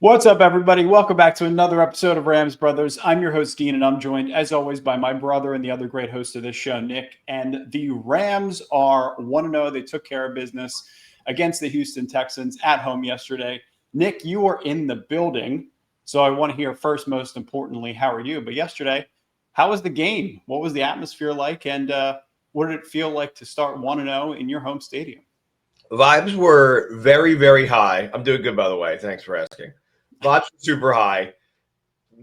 What's up, everybody? Welcome back to another episode of Rams Brothers. I'm your host, Dean, and I'm joined, as always, by my brother and the other great host of this show, Nick. And the Rams are 1-0. They took care of business against the Houston Texans at home yesterday. Nick, you were in the building, so I want to hear first, most importantly, how are you? But yesterday, how was the game? What was the atmosphere like? And what did it feel like to start 1-0 in your home stadium? Vibes were very, very high. I'm doing good, by the way. Thanks for asking. Vibes were super high.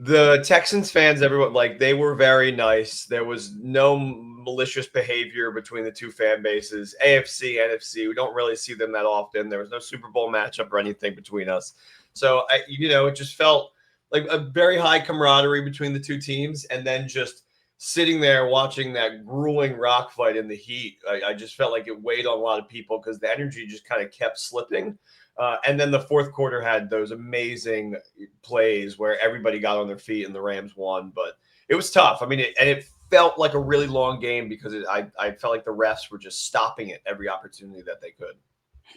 The Texans fans, everyone, they were very nice. There was no malicious behavior between the two fan bases. AFC, NFC, we don't really see them that often. There was no Super Bowl matchup or anything between us. So, it just felt like a very high camaraderie between the two teams. And then just sitting there watching that grueling rock fight in the heat, I just felt like it weighed on a lot of people because the energy just kind of kept slipping. And then the fourth quarter had those amazing plays where everybody got on their feet and the Rams won. But it was tough. I mean, it felt like a really long game because I felt like the refs were just stopping it every opportunity that they could.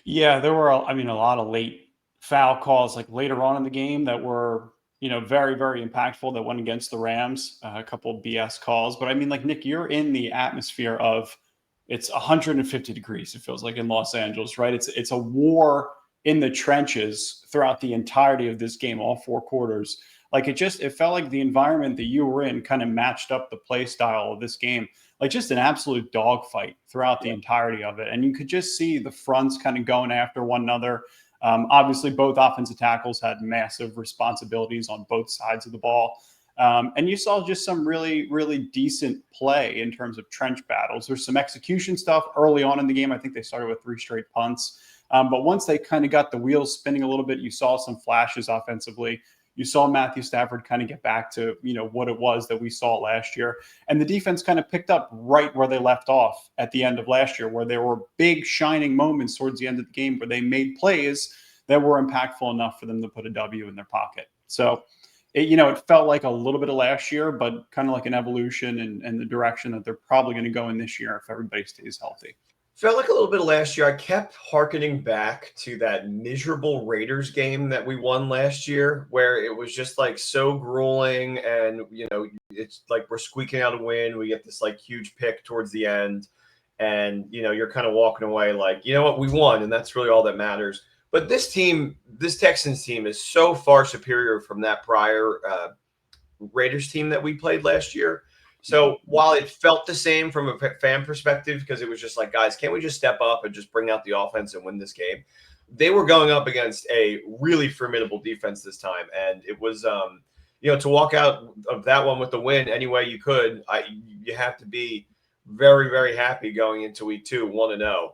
Yeah, there were, a lot of late foul calls like later on in the game that were, very, very impactful that went against the Rams, a couple of BS calls. But I mean, like, Nick, you're in the atmosphere of it's 150 degrees, it feels like, in Los Angeles, right? It's a war in the trenches throughout the entirety of this game, all four quarters. Like it felt like the environment that you were in kind of matched up the play style of this game, like just an absolute dogfight throughout the entirety of it. And you could just see the fronts kind of going after one another. Obviously, both offensive tackles had massive responsibilities on both sides of the ball. And you saw just some really, really decent play in terms of trench battles. There's some execution stuff early on in the game. I think they started with 3 straight punts. But once they kind of got the wheels spinning a little bit, you saw some flashes offensively. You saw Matthew Stafford kind of get back to, what it was that we saw last year. And the defense kind of picked up right where they left off at the end of last year, where there were big shining moments towards the end of the game where they made plays that were impactful enough for them to put a W in their pocket. So, it felt like a little bit of last year, but kind of like an evolution and the direction that they're probably going to go in this year if everybody stays healthy. Felt like a little bit of last year. I kept hearkening back to that miserable Raiders game that we won last year, where it was just like so grueling, and it's like we're squeaking out a win. We get this like huge pick towards the end, and you're kind of walking away like, you know what, we won, and that's really all that matters. But this Texans team is so far superior from that prior Raiders team that we played last year. So while it felt the same from a fan perspective, because it was just like, guys, can't we just step up and just bring out the offense and win this game? They were going up against a really formidable defense this time. And it was, to walk out of that one with the win any way you could, you have to be very, very happy going into week 2, 1-0.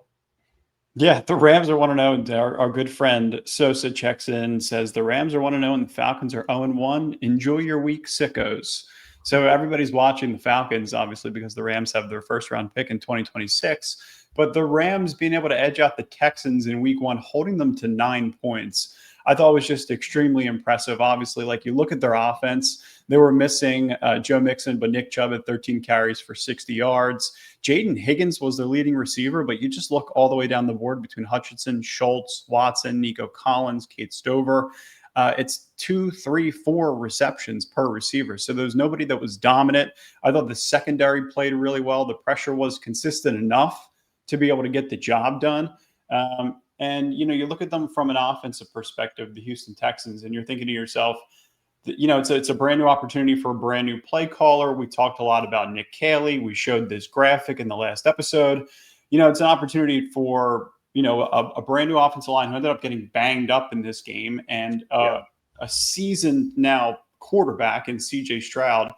Yeah, the Rams are 1-0, and our good friend Sosa checks in, says the Rams are 1-0 and the Falcons are 0-1. Enjoy your week, sickos. So everybody's watching the Falcons, obviously, because the Rams have their first-round pick in 2026. But the Rams being able to edge out the Texans in week 1, holding them to 9 points, I thought was just extremely impressive. Obviously, like you look at their offense, they were missing Joe Mixon, but Nick Chubb had 13 carries for 60 yards. Jaden Higgins was their leading receiver, but you just look all the way down the board between Hutchinson, Schultz, Watson, Nico Collins, Kate Stover. It's 2, 3, 4 receptions per receiver. So there was nobody that was dominant. I thought the secondary played really well. The pressure was consistent enough to be able to get the job done. And you look at them from an offensive perspective, the Houston Texans, and you're thinking to yourself, it's a brand new opportunity for a brand new play caller. We talked a lot about Nick Caley. We showed this graphic in the last episode. It's an opportunity for a brand new offensive line who ended up getting banged up in this game, and a seasoned now quarterback in C.J. Stroud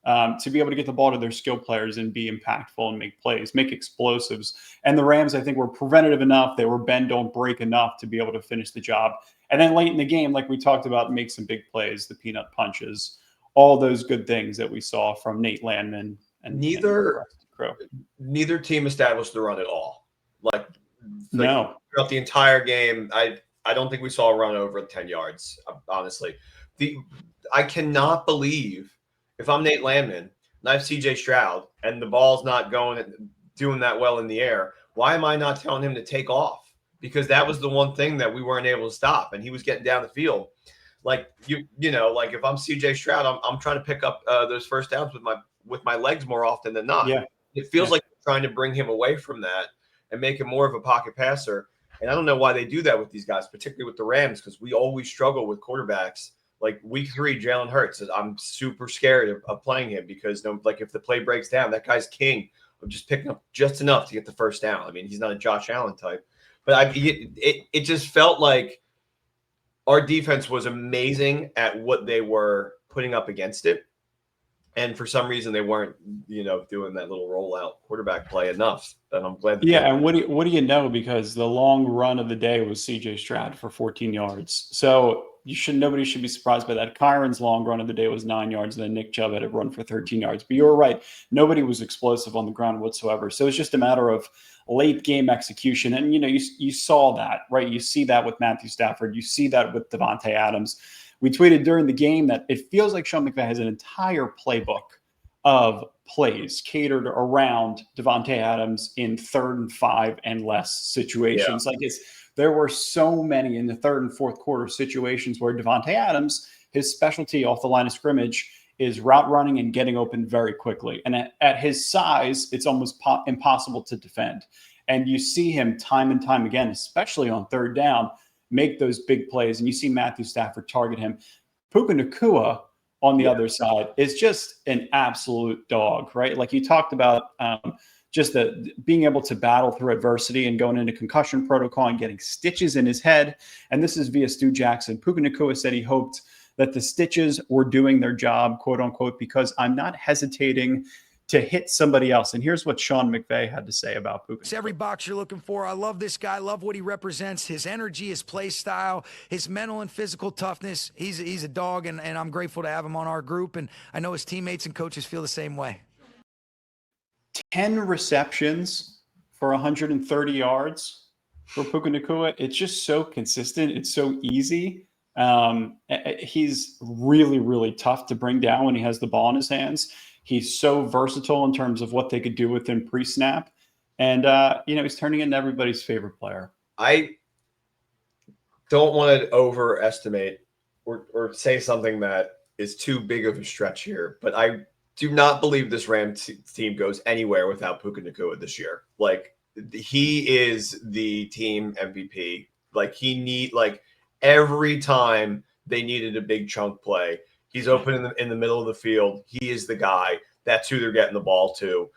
to be able to get the ball to their skill players and be impactful and make plays, make explosives. And the Rams, I think, were preventative enough. They were bend, don't break enough to be able to finish the job. And then late in the game, like we talked about, make some big plays, the peanut punches, all those good things that we saw from Nate Landman. And neither team established the run at all. No. Throughout the entire game, I don't think we saw a run over 10 yards, honestly. I cannot believe, if I'm Nate Landman and I have CJ Stroud and the ball's not doing that well in the air, why am I not telling him to take off? Because that was the one thing that we weren't able to stop, and he was getting down the field. like like if I'm CJ Stroud, I'm trying to pick up those first downs with my legs more often than not. Yeah. It feels like they're trying to bring him away from that and make him more of a pocket passer. And I don't know why they do that with these guys, particularly with the Rams, because we always struggle with quarterbacks. Like week 3, Jalen Hurts, I'm super scared of playing him because like if the play breaks down, that guy's king of just picking up just enough to get the first down. I mean, he's not a Josh Allen type, but it just felt like our defense was amazing at what they were putting up against it. And for some reason, they weren't, doing that little rollout quarterback play enough. And I'm glad. And what do you know? Because the long run of the day was C.J. Stroud for 14 yards. So nobody should be surprised by that. Kyron's long run of the day was 9 yards, and then Nick Chubb had a run for 13 yards. But you were right; nobody was explosive on the ground whatsoever. So it's just a matter of late game execution. And you saw that, right? You see that with Matthew Stafford. You see that with Davante Adams. We tweeted during the game that it feels like Sean McVay has an entire playbook of plays catered around Davante Adams in 3rd and 5 and less situations. Yeah. There were so many in the 3rd and 4th quarter situations where Davante Adams, his specialty off the line of scrimmage is route running and getting open very quickly. And at his size, it's almost impossible to defend. And you see him time and time again, especially on 3rd down, make those big plays. And you see Matthew Stafford target him. Puka Nacua on the other side is just an absolute dog, right? Like you talked about just being able to battle through adversity and going into concussion protocol and getting stitches in his head. And this is via Stu Jackson. Puka Nacua said he hoped that the stitches were doing their job, quote unquote, because I'm not hesitating to hit somebody else. And here's what Sean McVay had to say about Puka. It's every box you're looking for. I love this guy. I love what he represents, his energy, his play style, his mental and physical toughness. He's a dog, and I'm grateful to have him on our group. And I know his teammates and coaches feel the same way. 10 receptions for 130 yards for Puka Nacua. It's just so consistent. It's so easy. He's really, really tough to bring down when he has the ball in his hands. He's so versatile in terms of what they could do with him pre-snap. And, he's turning into everybody's favorite player. I don't want to overestimate or say something that is too big of a stretch here, but I do not believe this Rams team goes anywhere without Puka Nacua this year. Like, he is the team MVP. Like, every time they needed a big chunk play, he's open in the middle of the field. He is the guy. That's who they're getting the ball to.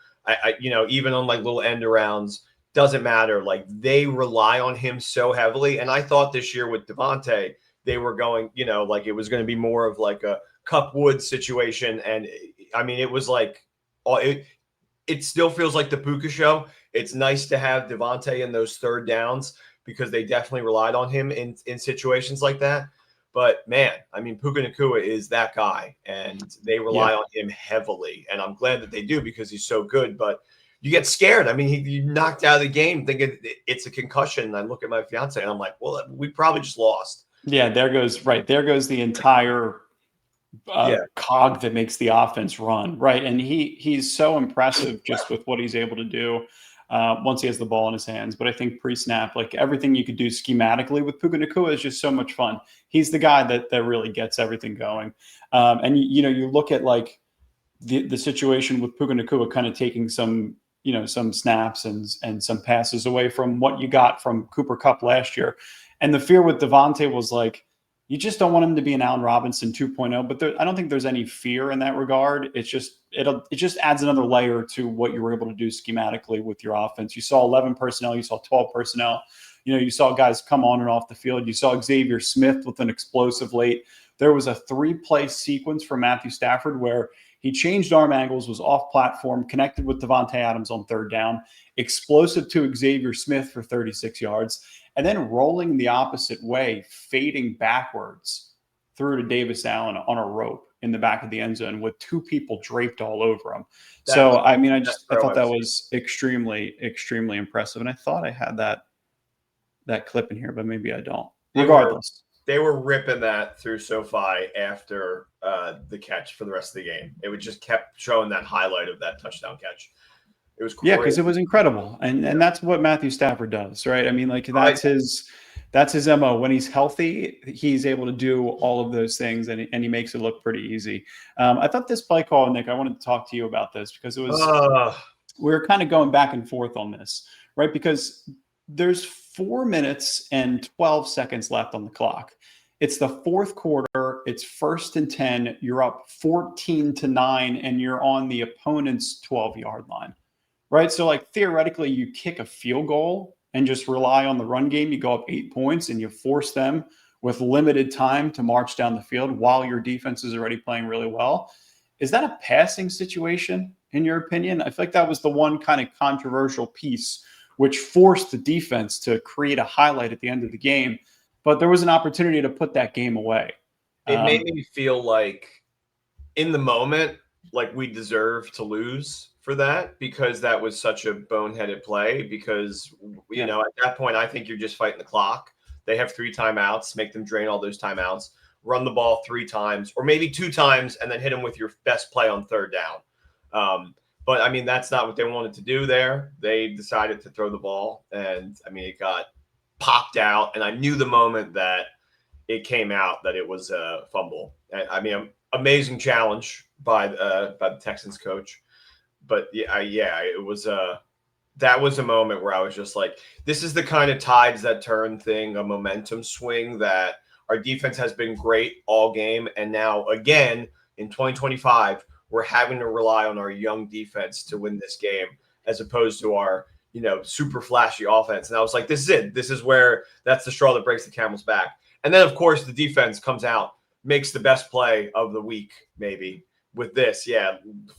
Even on like little end arounds, doesn't matter. Like, they rely on him so heavily. And I thought this year with Davante, they were going, like it was going to be more of like a Cup Woods situation. And I mean, it was like, it still feels like the Puka show. It's nice to have Davante in those 3rd downs because they definitely relied on him in situations like that. But man, I mean, Puka Nacua is that guy, and they rely on him heavily. And I'm glad that they do because he's so good. But you get scared. I mean, he knocked out of the game thinking it's a concussion. And I look at my fiance and I'm like, well, we probably just lost. Yeah, there goes the entire cog that makes the offense run, right? And he's so impressive just with what he's able to do once he has the ball in his hands. But I think pre-snap, like everything you could do schematically with Puka Nacua is just so much fun. He's the guy that really gets everything going. And you look at like the situation with Puka Nacua kind of taking some snaps and some passes away from what you got from Cooper Kupp last year. And the fear with Davante was like, you just don't want him to be an Allen Robinson 2.0, but I don't think there's any fear in that regard. It just adds another layer to what you were able to do schematically with your offense. You saw 11 personnel, you saw 12 personnel. You saw guys come on and off the field. You saw Xavier Smith with an explosive late. There was a 3-play sequence for Matthew Stafford where he changed arm angles, was off platform, connected with Davante Adams on 3rd down, explosive to Xavier Smith for 36 yards, and then rolling the opposite way, fading backwards through to Davis Allen on a rope in the back of the end zone with 2 people draped all over him. I thought that was extremely, extremely impressive. And I thought I had that clip in here, but maybe I don't. Regardless. They were ripping that through SoFi after the catch for the rest of the game. It would just kept showing that highlight of that touchdown catch. It was crazy. Yeah, because it was incredible. And that's what Matthew Stafford does, right? I mean, like that's his That's his MO. When he's healthy, he's able to do all of those things, and he makes it look pretty easy. I thought this play call, Nick, I wanted to talk to you about this because it was we were kind of going back and forth on this, right? Because there's 4 minutes and 12 seconds left on the clock. It's the fourth quarter. It's 1st and 10. You're up 14-9, and you're on the opponent's 12-yard line, right? So, like, theoretically, you kick a field goal and just rely on the run game. You go up 8 points, and you force them with limited time to march down the field while your defense is already playing really well. Is that a passing situation, in your opinion? I feel like that was the one kind of controversial piece which forced the defense to create a highlight at the end of the game. But there was an opportunity to put that game away. It made me feel like in the moment, like we deserve to lose for that because that was such a boneheaded play because, you know, at that point, I think you're just fighting the clock. They have 3 timeouts, make them drain all those timeouts, run the ball 3 times or maybe 2 times and then hit them with your best play on 3rd down. But, I mean, that's not what they wanted to do there. They decided to throw the ball, and, I mean, it got popped out, and I knew the moment that it came out that it was a fumble. And, I mean, amazing challenge by the Texans coach. But, it was that was a moment where I was just like, this is the kind of tides that turn thing, a momentum swing that our defense has been great all game, and now, again, in 2025 – we're having to rely on our young defense to win this game as opposed to our, you know, super flashy offense. And I was like, this is it. This is where that's the straw that breaks the camel's back. And then, of course, the defense comes out, makes the best play of the week, maybe, with this. Yeah,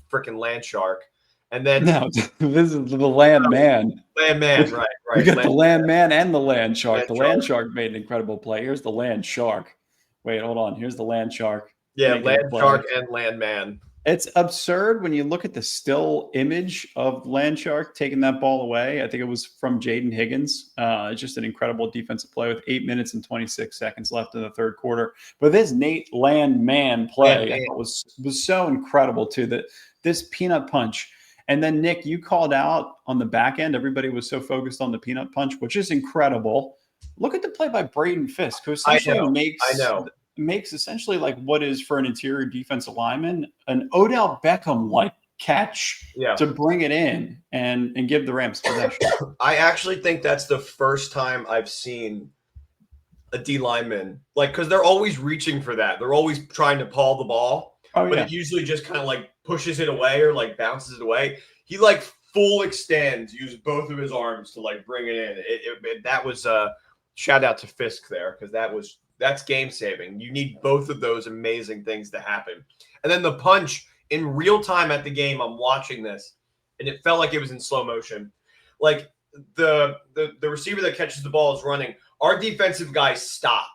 freaking land shark. And then this is the Landman. Landman, right. You got the Landman and the land shark. The land shark made an incredible play. Here's the land shark. Wait, hold on. Here's the land shark. Yeah, land shark and Landman. It's absurd when you look at the still image of Land Shark taking that ball away. I think it was from Jaden Higgins. Just an incredible defensive play with 8 minutes and 26 seconds left in the 3rd quarter. But this Nate Landman play I thought was so incredible too. That this peanut punch. And then, Nick, you called out on the back end. Everybody was so focused on the peanut punch, which is incredible. Look at the play by Braden Fiske, who essentially makes essentially like what is for an interior defensive lineman, an Odell Beckham-like catch to bring it in and give the Rams possession. I actually think that's the first time I've seen a D lineman, like, because they're always reaching for that. They're always trying to paw the ball, but it usually just kind of like pushes it away or like bounces it away. He like full extends, use both of his arms to like bring it in. That was a shout out to Fiske there because that's game saving. You need both of those amazing things to happen. And then the punch in real time at the game, I'm watching this and it felt like it was in slow motion. Like the receiver that catches the ball is running. Our defensive guys stop.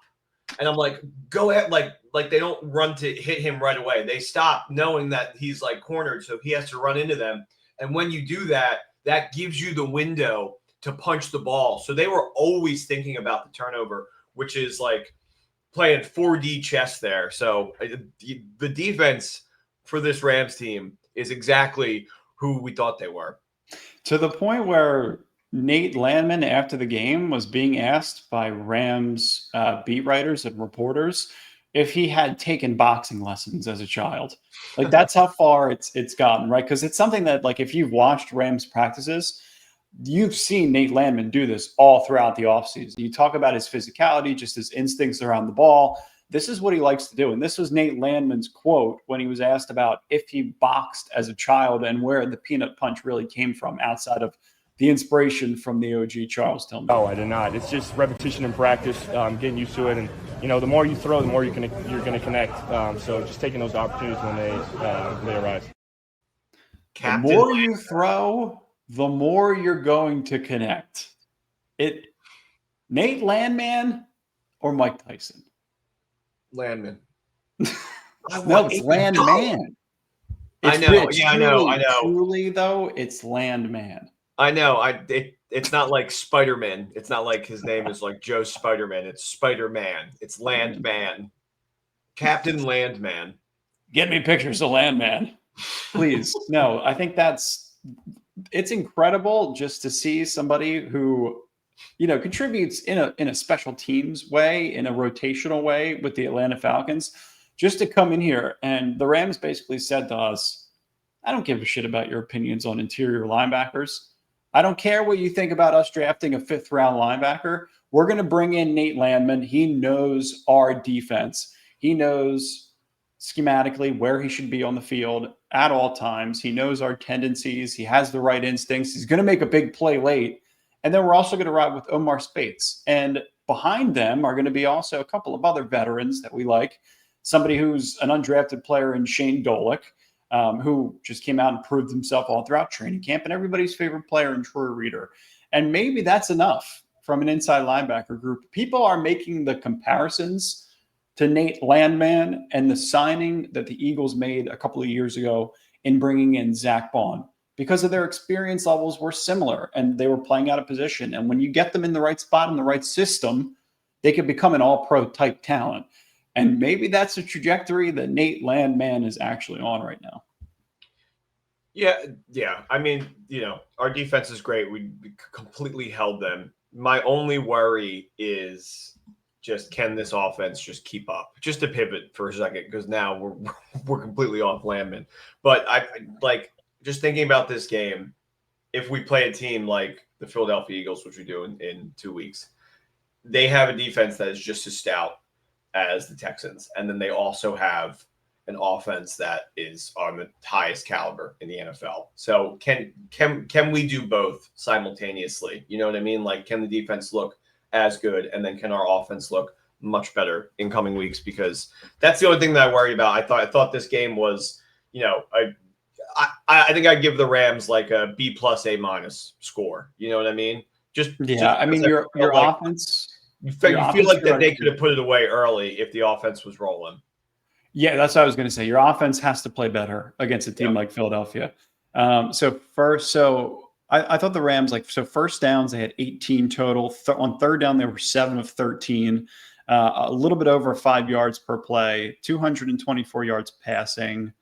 And I'm like, go ahead. Like they don't run to hit him right away. They stop knowing that he's like cornered. So he has to run into them. And when you do that, that gives you the window to punch the ball. So they were always thinking about the turnover, which is like playing 4D chess there. So the defense for this Rams team is exactly who we thought they were. To the point where Nate Landman, after the game, was being asked by Rams beat writers and reporters if he had taken boxing lessons as a child. Like, that's how far it's gotten, right? Because it's something that, like, if you've watched Rams practices, you've seen Nate Landman do this all throughout the offseason. You talk about his physicality, just his instincts around the ball. This is what he likes to do. And this was Nate Landman's quote when he was asked about if he boxed as a child and where the peanut punch really came from outside of the inspiration from the OG Charles Tillman. No, I did not. It's just repetition and practice, getting used to it. And, you know, the more you throw, the more you're going to connect. So just taking those opportunities when they arise. The more you throw, the more you're going to connect. Nate Landman or Mike Tyson? Landman. No, it's Landman. I know. I know. Truly, though, it's Landman. I know. It's not like Spider-Man. It's not like his name is like Joe Spider-Man. It's Spider-Man. It's Landman. Captain Landman. Get me pictures of Landman, please. No, I think it's incredible just to see somebody who contributes in a special teams way, in a rotational way with the Atlanta Falcons, just to come in here. And the Rams basically said to us, I don't give a shit about your opinions on interior linebackers. I don't care what you think about us drafting a 5th round linebacker. We're going to bring in Nate Landman. He knows our defense. He knows schematically where he should be on the field at all times. He knows our tendencies. He has the right instincts. He's going to make a big play late. And then we're also going to ride with Omar Spates. And behind them are going to be also a couple of other veterans that we like. Somebody who's an undrafted player in Shane Dolick, who just came out and proved himself all throughout training camp, and everybody's favorite player in Troy Reader. And maybe that's enough from an inside linebacker group. People are making the comparisons to Nate Landman and the signing that the Eagles made a couple of years ago in bringing in Zach Bond, because of their experience levels were similar and they were playing out of position. And when you get them in the right spot in the right system, they could become an all-pro type talent. And maybe that's the trajectory that Nate Landman is actually on right now. Yeah. I mean, our defense is great. We completely held them. My only worry is just, can this offense just keep up? Just to pivot for a second, because now we're completely off Landman. But I like just thinking about this game. If we play a team like the Philadelphia Eagles, which we do in 2 weeks, they have a defense that is just as stout as the Texans, and then they also have an offense that is on the highest caliber in the NFL. So can we do both simultaneously? You know what I mean? Like, can the defense look as good, and then can our offense look much better in coming weeks? Because that's the only thing that I worry about. I thought this game was, I think I'd give the Rams like a B+ A- score. You know what I mean? Your offense. You feel like that they could have put it away early if the offense was rolling. Yeah, that's what I was going to say. Your offense has to play better against a team like Philadelphia. I thought the Rams, first downs, they had 18 total. On third down, they were 7 of 13, a little bit over 5 yards per play, 224 yards passing,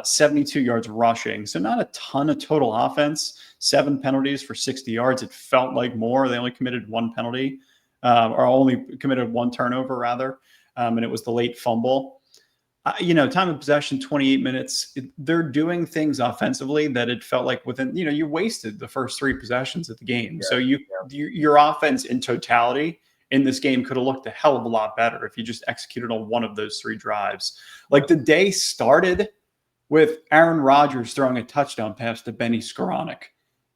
72 yards rushing. So not a ton of total offense, 7 penalties for 60 yards. It felt like more. They only committed 1 penalty. Or only committed 1 turnover, rather, and it was the late fumble. Time of possession, 28 minutes. They're doing things offensively that it felt like within, you wasted the first 3 possessions of the game. Yeah, so your offense in totality in this game could have looked a hell of a lot better if you just executed on one of those 3 drives. Like, the day started with Aaron Rodgers throwing a touchdown pass to Benny Skoranek,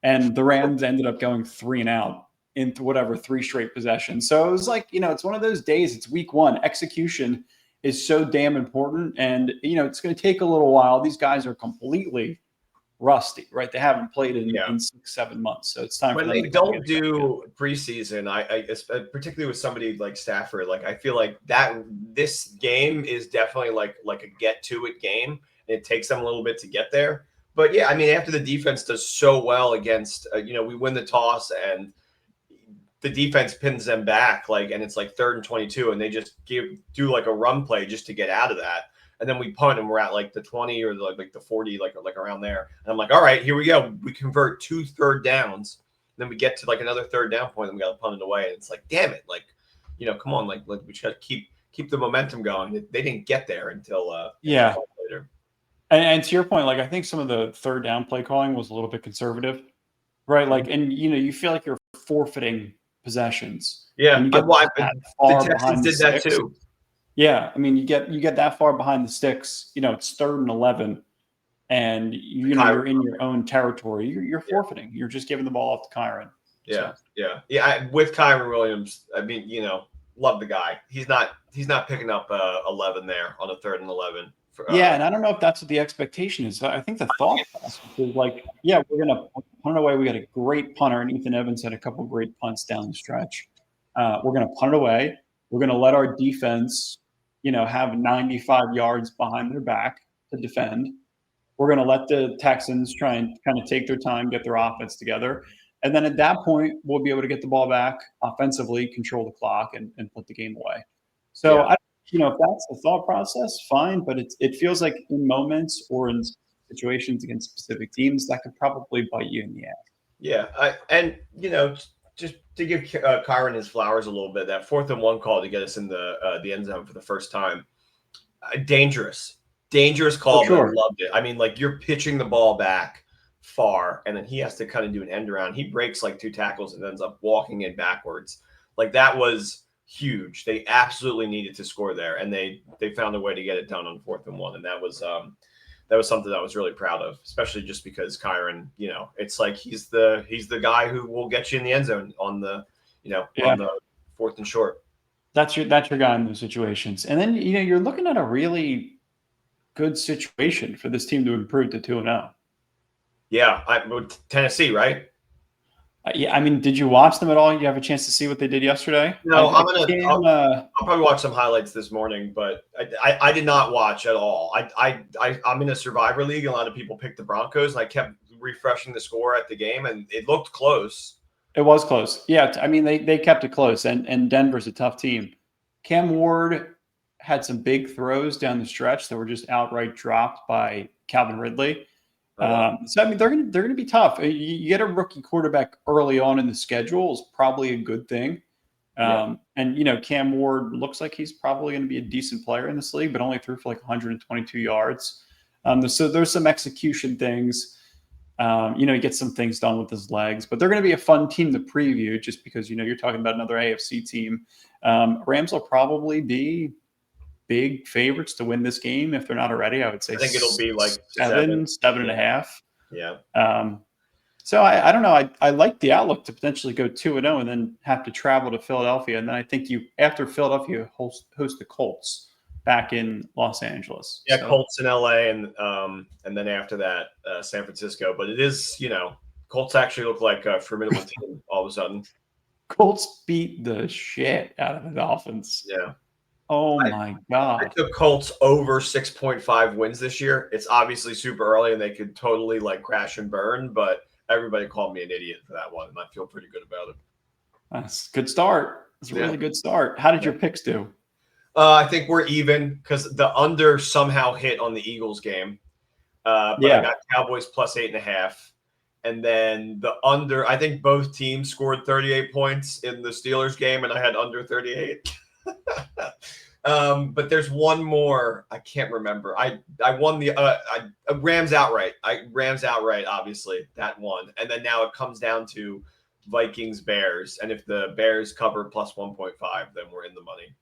and the Rams ended up going 3 and out into 3 straight possessions. So it was like, it's one of those days. It's week 1. Execution is so damn important. And, it's going to take a little while. These guys are completely rusty, right? They haven't played in 6-7 months. So it's time when for them they don't do preseason. I particularly with somebody like Stafford, like, I feel like that this game is definitely like a get to it game. And it takes them a little bit to get there. But yeah, I mean, after the defense does so well against, we win the toss and the defense pins them back, and it's like 3rd and 22, and they just do like a run play just to get out of that, and then we punt and we're at like the 20 or the 40, like around there, and I'm like, all right, here we go. We convert 2 third downs, and then we get to like another 3rd down point, and we got to punt it away, and it's like, damn it, come on, like we just got to keep the momentum going. They didn't get there until later. And to your point, I think some of the 3rd down play calling was a little bit conservative, right? And you feel like you're forfeiting possessions. Yeah, the Texans did that too. Yeah, I mean, you get that far behind the sticks. It's 3rd and 11, and you're in your own territory. You're forfeiting. You're just giving the ball off to Kyren. With Kyren Williams, I mean, love the guy. He's not picking up 11 there on a 3rd and 11. And I don't know if that's what the expectation is. I think the thought process is we're going to punt it away. We got a great punter, and Ethan Evans had a couple of great punts down the stretch. We're going to punt it away. We're going to let our defense, have 95 yards behind their back to defend. We're going to let the Texans try and kind of take their time, get their offense together. And then at that point, we'll be able to get the ball back offensively, control the clock, and put the game away. So if that's the thought process, fine. But it feels like in moments or in situations against specific teams, that could probably bite you in the ass. Yeah. just to give Kyron his flowers a little bit, that 4th and 1 call to get us in the end zone for the first time, dangerous call, but I loved it. I mean, like, you're pitching the ball back far, and then he has to kind of do an end around. He breaks like 2 tackles and ends up walking in backwards. Like, that was huge. They absolutely needed to score there, and they found a way to get it done on 4th and 1, and that was something that I was really proud of, especially just because Kyron, you know, it's like he's the guy who will get you in the end zone on the, you know, on the 4th and short. That's your guy in those situations. And then, you know, you're looking at a really good situation for this team to improve to 2-0. Yeah, Tennessee, right? Yeah, I mean, did you watch them at all? You have a chance to see what they did yesterday? No, I'll probably watch some highlights this morning, but I did not watch at all. I'm in a Survivor League. A lot of people picked the Broncos, and I kept refreshing the score at the game, and it looked close. It was close. Yeah, I mean, they kept it close, and Denver's a tough team. Cam Ward had some big throws down the stretch that were just outright dropped by Calvin Ridley. So I mean, they're gonna be tough. You get a rookie quarterback early on in the schedule is probably a good thing. And you know, Cam Ward looks like he's probably going to be a decent player in this league, but only threw for like 122 yards. So there's some execution things. You know, he gets some things done with his legs, but they're going to be a fun team to preview just because, you know, you're talking about another AFC team. Rams will probably be big favorites to win this game if they're not already. I would say I think it'll be like 7.5. Yeah. So I don't know. I like the outlook to potentially go 2-0 and then have to travel to Philadelphia, and then I think after Philadelphia host the Colts back in Los Angeles. Yeah, so. Colts in LA, and then after that San Francisco. But it is, you know, Colts actually look like a formidable team all of a sudden. Colts beat the shit out of the Dolphins. Yeah. Oh my God. I took Colts over 6.5 wins this year. It's obviously super early and they could totally like crash and burn, but everybody called me an idiot for that one, and I feel pretty good about it. That's a good start. It's a really good start. How did your picks do? I think we're even because the under somehow hit on the Eagles game. But I got Cowboys plus 8.5. And then the under, I think both teams scored 38 points in the Steelers game, and I had under 38. But there's one more. I can't remember. I won the Rams outright. Rams outright, obviously, that one. And then now it comes down to Vikings Bears. And if the Bears cover plus 1.5, then we're in the money.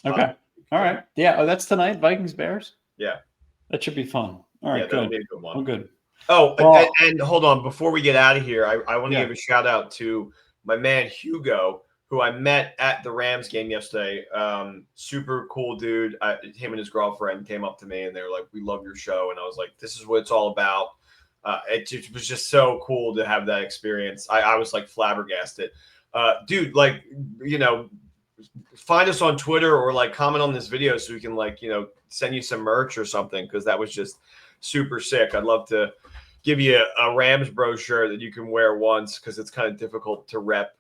Okay. All right. Yeah. Oh, that's tonight. Vikings Bears. Yeah. That should be fun. All right. That'll be a good one. Oh, good. Oh, well, and hold on. Before we get out of here, I want to give a shout out to my man Hugo, who I met at the Rams game yesterday. Super cool dude. Him and his girlfriend came up to me and they were like, "We love your show." And I was like, "This is what it's all about." It was just so cool to have that experience. I was like flabbergasted. Dude, like, you know, find us on Twitter or like comment on this video so we can like, you know, send you some merch or something, because that was just super sick. I'd love to give you a Rams brochure that you can wear once, because it's kind of difficult to rep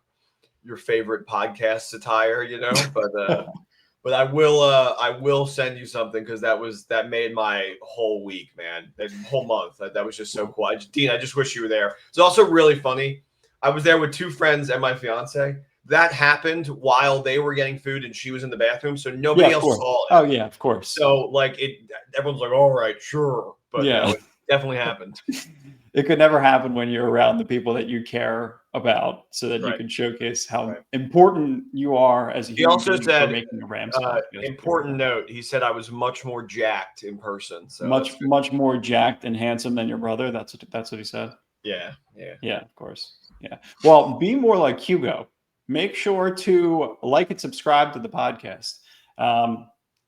your favorite podcast attire, you know, but I will send you something, because that made my whole week, man, that whole month. That was just so cool. Dean, I just wish you were there. It's also really funny. I was there with 2 friends and my fiance. That happened while they were getting food and she was in the bathroom, so nobody else saw it. Oh yeah, of course. So like everyone's like, all right, sure, but yeah, it definitely happened. It could never happen when you're around the people that you care about, so that you can showcase how important you are as a human. He also said, making a Rams important note, he said I was much more jacked in person. So much more jacked and handsome than your brother. That's what he said. Yeah, of course. Yeah. Well, be more like Hugo. Make sure to like and subscribe to the podcast.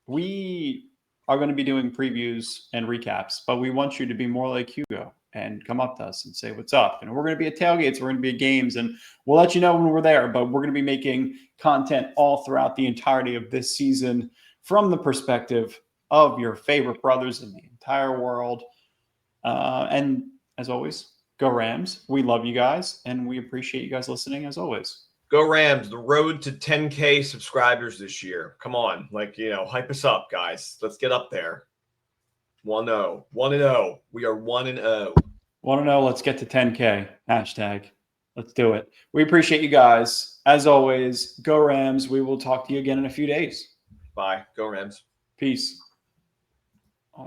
We are going to be doing previews and recaps, but we want you to be more like Hugo and come up to us and say what's up. And we're going to be at tailgates, we're going to be at games, and we'll let you know when we're there. But we're going to be making content all throughout the entirety of this season from the perspective of your favorite brothers in the entire world. And as always, go Rams. We love you guys, and we appreciate you guys listening as always. Go Rams. The road to 10K subscribers this year. Come on. Like, you know, hype us up, guys. Let's get up there. 1-0. 1-0. We are 1-0. 1-0. Let's get to 10K. Hashtag. Let's do it. We appreciate you guys. As always, go Rams. We will talk to you again in a few days. Bye. Go Rams. Peace.